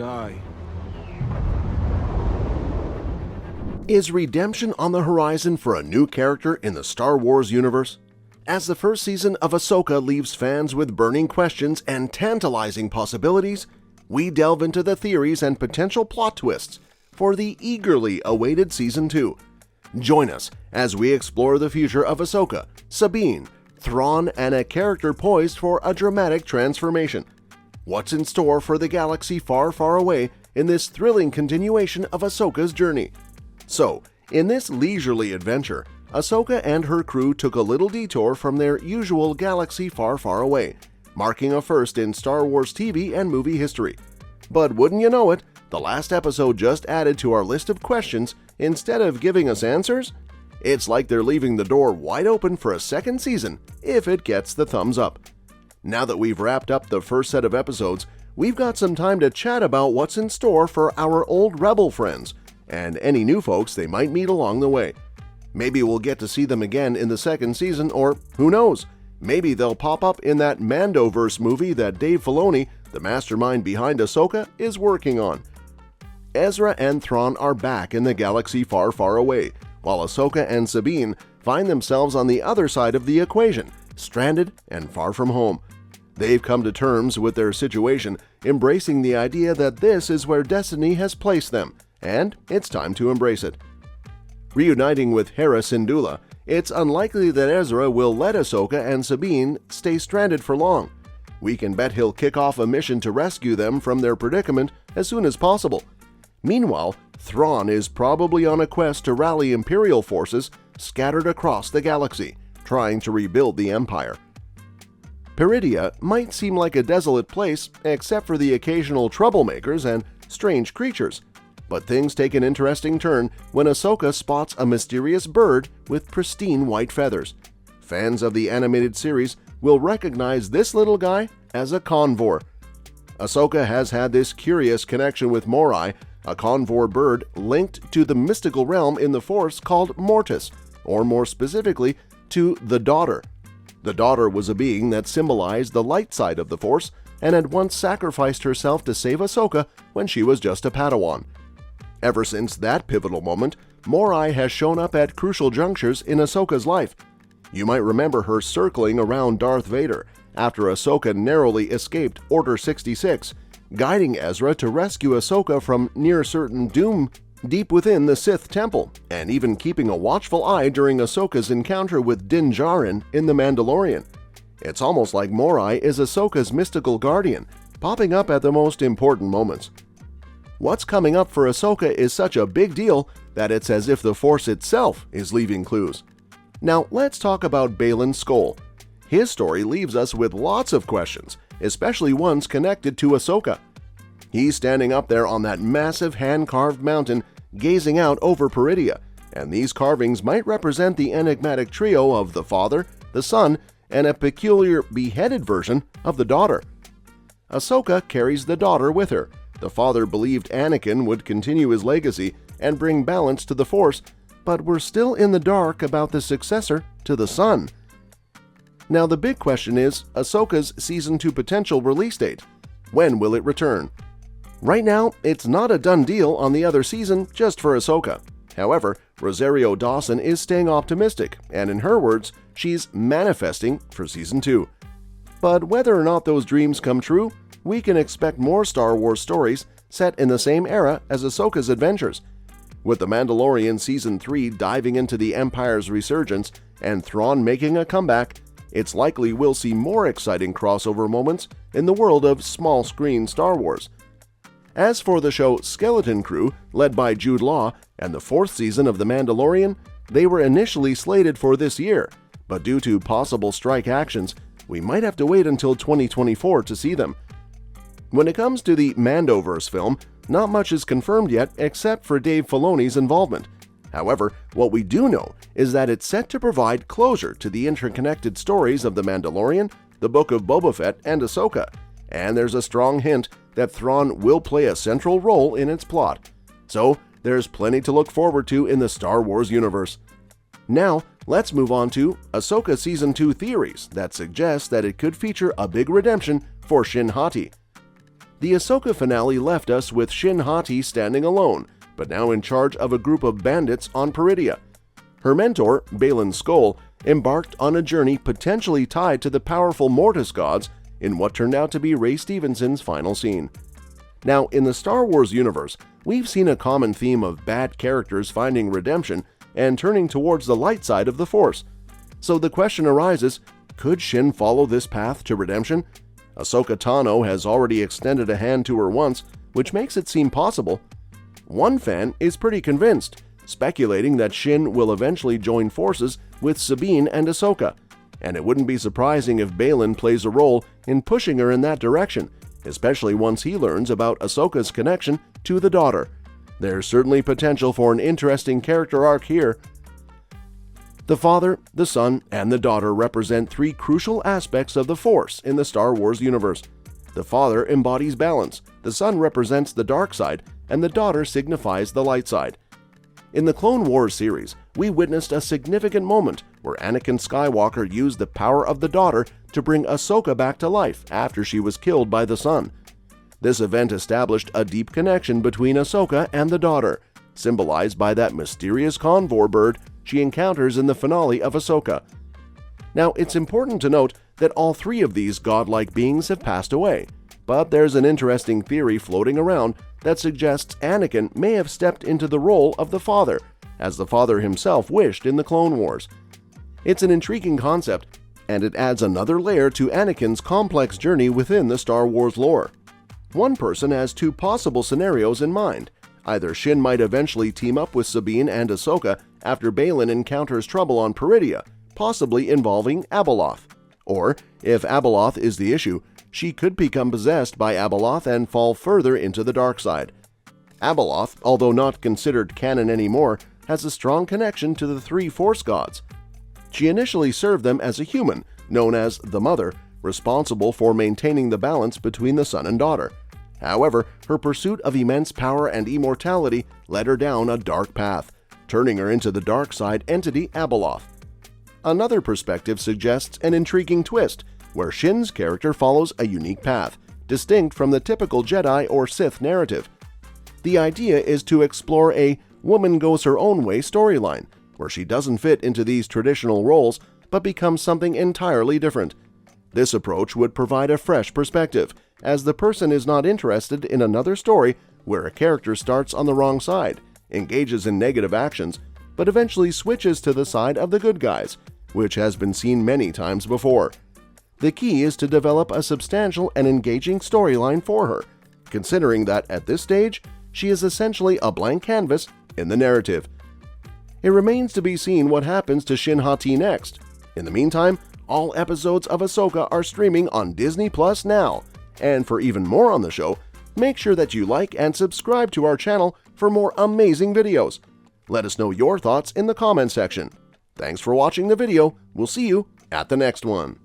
die. Is redemption on the horizon for a new character in the Star Wars universe? As the first season of Ahsoka leaves fans with burning questions and tantalizing possibilities, we delve into the theories and potential plot twists for the eagerly awaited Season 2. Join us as we explore the future of Ahsoka, Sabine, Thrawn, and a character poised for a dramatic transformation. What's in store for the galaxy far, far away in this thrilling continuation of Ahsoka's journey? So, in this leisurely adventure, Ahsoka and her crew took a little detour from their usual galaxy far, far away, marking a first in Star Wars TV and movie history. But wouldn't you know it, the last episode just added to our list of questions instead of giving us answers? It's like they're leaving the door wide open for a second season if it gets the thumbs up. Now that we've wrapped up the first set of episodes, we've got some time to chat about what's in store for our old Rebel friends and any new folks they might meet along the way. Maybe we'll get to see them again in the second season, or who knows, maybe they'll pop up in that Mandoverse movie that Dave Filoni, the mastermind behind Ahsoka, is working on. Ezra and Thrawn are back in the galaxy far, far away, while Ahsoka and Sabine find themselves on the other side of the equation, stranded and far from home. They've come to terms with their situation, embracing the idea that this is where destiny has placed them, and it's time to embrace it. Reuniting with Hera Syndulla, it's unlikely that Ezra will let Ahsoka and Sabine stay stranded for long. We can bet he'll kick off a mission to rescue them from their predicament as soon as possible. Meanwhile, Thrawn is probably on a quest to rally Imperial forces scattered across the galaxy, trying to rebuild the Empire. Peridia might seem like a desolate place except for the occasional troublemakers and strange creatures, but things take an interesting turn when Ahsoka spots a mysterious bird with pristine white feathers. Fans of the animated series will recognize this little guy as a convor. Ahsoka has had this curious connection with Morai, a convor bird linked to the mystical realm in the Force called Mortis, or more specifically, to the Daughter. The Daughter was a being that symbolized the light side of the Force and had once sacrificed herself to save Ahsoka when she was just a Padawan. Ever since that pivotal moment, Morai has shown up at crucial junctures in Ahsoka's life. You might remember her circling around Darth Vader after Ahsoka narrowly escaped Order 66, guiding Ezra to rescue Ahsoka from near certain doom deep within the Sith temple, and even keeping a watchful eye during Ahsoka's encounter with Din Djarin in The Mandalorian. It's almost like Morai is Ahsoka's mystical guardian, popping up at the most important moments. What's coming up for Ahsoka is such a big deal that it's as if the Force itself is leaving clues. Now let's talk about Balen Skoll. His story leaves us with lots of questions, especially ones connected to Ahsoka. He's standing up there on that massive hand-carved mountain, gazing out over Peridia, and these carvings might represent the enigmatic trio of the Father, the Son, and a peculiar beheaded version of the Daughter. Ahsoka carries the Daughter with her. The Father believed Anakin would continue his legacy and bring balance to the Force, but we're still in the dark about the successor to the Son. Now the big question is Ahsoka's Season 2 potential release date. When will it return? Right now, it's not a done deal on the other season just for Ahsoka. However, Rosario Dawson is staying optimistic, and in her words, she's manifesting for Season 2. But whether or not those dreams come true, we can expect more Star Wars stories set in the same era as Ahsoka's adventures. With The Mandalorian Season 3 diving into the Empire's resurgence and Thrawn making a comeback, it's likely we'll see more exciting crossover moments in the world of small-screen Star Wars. As for the show Skeleton Crew, led by Jude Law, and the fourth season of The Mandalorian, they were initially slated for this year, but due to possible strike actions, we might have to wait until 2024 to see them. When it comes to the Mandoverse film, not much is confirmed yet except for Dave Filoni's involvement. However, what we do know is that it's set to provide closure to the interconnected stories of The Mandalorian, The Book of Boba Fett, and Ahsoka, and there's a strong hint that Thrawn will play a central role in its plot. So, there's plenty to look forward to in the Star Wars universe. Now, let's move on to Ahsoka Season 2 theories that suggest that it could feature a big redemption for Shin Hati. The Ahsoka finale left us with Shin Hati standing alone, but now in charge of a group of bandits on Peridia. Her mentor, Balen Skoll, embarked on a journey potentially tied to the powerful Mortis gods in what turned out to be Ray Stevenson's final scene. Now, in the Star Wars universe, we've seen a common theme of bad characters finding redemption and turning towards the light side of the Force. So the question arises, could Shin follow this path to redemption? Ahsoka Tano has already extended a hand to her once, which makes it seem possible. One fan is pretty convinced, speculating that Shin will eventually join forces with Sabine and Ahsoka, and it wouldn't be surprising if Balen plays a role in pushing her in that direction, especially once he learns about Ahsoka's connection to the daughter. There's certainly potential for an interesting character arc here. The father, the son, and the daughter represent three crucial aspects of the Force in the Star Wars universe. The father embodies balance, the son represents the dark side, and the daughter signifies the light side. In the Clone Wars series, we witnessed a significant moment where Anakin Skywalker used the power of the daughter to bring Ahsoka back to life after she was killed by the son. This event established a deep connection between Ahsoka and the daughter, symbolized by that mysterious convor bird she encounters in the finale of Ahsoka. Now, it's important to note that all three of these godlike beings have passed away, but there's an interesting theory floating around that suggests Anakin may have stepped into the role of the father, as the father himself wished in the Clone Wars. It's an intriguing concept, and it adds another layer to Anakin's complex journey within the Star Wars lore. One person has two possible scenarios in mind. Either Shin might eventually team up with Sabine and Ahsoka after Balen encounters trouble on Peridia, possibly involving Abeloth. Or, if Abeloth is the issue, she could become possessed by Abeloth and fall further into the dark side. Abeloth, although not considered canon anymore, has a strong connection to the three Force gods. She initially served them as a human, known as the Mother, responsible for maintaining the balance between the son and daughter. However, her pursuit of immense power and immortality led her down a dark path, turning her into the dark side entity Abeloth. Another perspective suggests an intriguing twist, where Shin's character follows a unique path, distinct from the typical Jedi or Sith narrative. The idea is to explore a woman goes her own way storyline, where she doesn't fit into these traditional roles but becomes something entirely different. This approach would provide a fresh perspective, as the person is not interested in another story where a character starts on the wrong side, engages in negative actions, but eventually switches to the side of the good guys, which has been seen many times before. The key is to develop a substantial and engaging storyline for her, considering that at this stage, she is essentially a blank canvas in the narrative. It remains to be seen what happens to Shin Hati next. In the meantime, all episodes of Ahsoka are streaming on Disney Plus now, and for even more on the show, make sure that you like and subscribe to our channel for more amazing videos. Let us know your thoughts in the comment section. Thanks for watching the video. We'll see you at the next one.